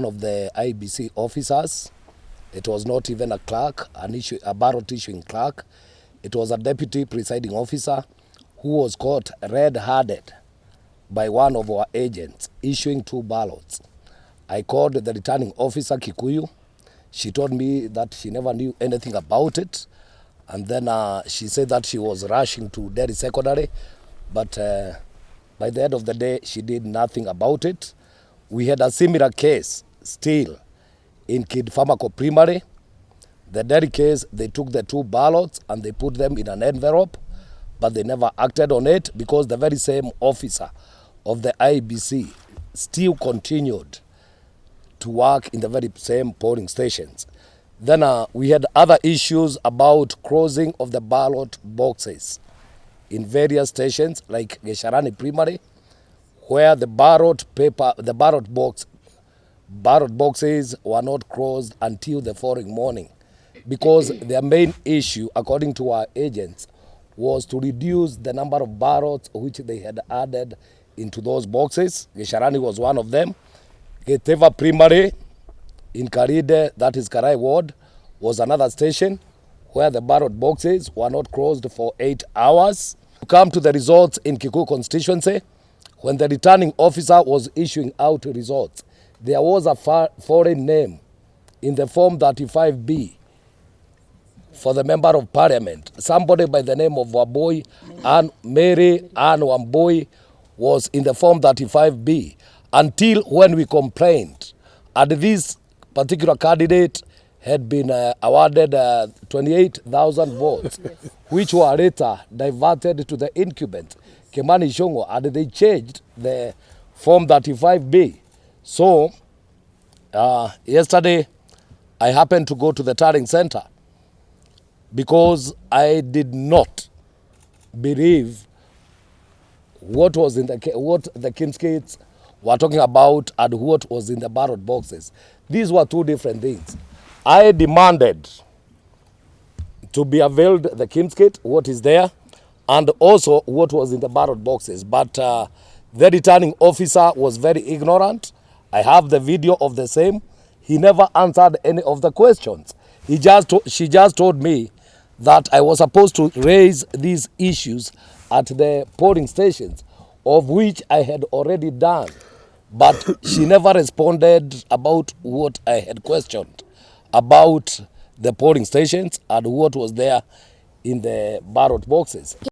one of the IEBC officers. It was not even a clerk, a ballot issuing clerk. It was a deputy presiding officer who was caught red-handed by one of our agents issuing 2 ballots. I called the returning officer, Kikuyu. She told me that she never knew anything about it. And then she said that she was rushing to Delhi Secondary. But by the end of the day, she did nothing about it. We had a similar case still in Kid Pharmaco Primary. The Delhi case, they took the 2 ballots and they put them in an envelope, but they never acted on it because the very same officer of the IEBC still continued to work in the very same polling stations. Then we had other issues about crossing of the ballot boxes in various stations like Gesharani Primary, where the ballot boxes were not crossed until the following morning, because their main issue, according to our agents, was to reduce the number of ballots which they had added into those boxes. Gesharani was one of them. Geteva Primary in Karide, that is Karai Ward, was another station where the ballot boxes were not closed for 8 hours. To come to the results in Kikuyu Constituency, when the returning officer was issuing out results, there was a foreign name in the Form 35B for the Member of Parliament. Somebody by the name of Wambui, and Mary Ann Wambui was in the Form 35B until when we complained. And this particular candidate had been awarded 28,000 votes, which were later diverted to the incumbent, Kikuyu Ichungwa, and they changed the Form 35B. So, yesterday, I happened to go to the tallying center because I did not believe what the Kimskids were talking about and what was in the ballot boxes. These were 2 different things. I demanded to be availed the Kimskid, what is there, and also what was in the ballot boxes. But the returning officer was very ignorant. I have the video of the same. He never answered any of the questions. She just told me that I was supposed to raise these issues at the polling stations, of which I had already done. But she never responded about what I had questioned about the polling stations and what was there in the ballot boxes.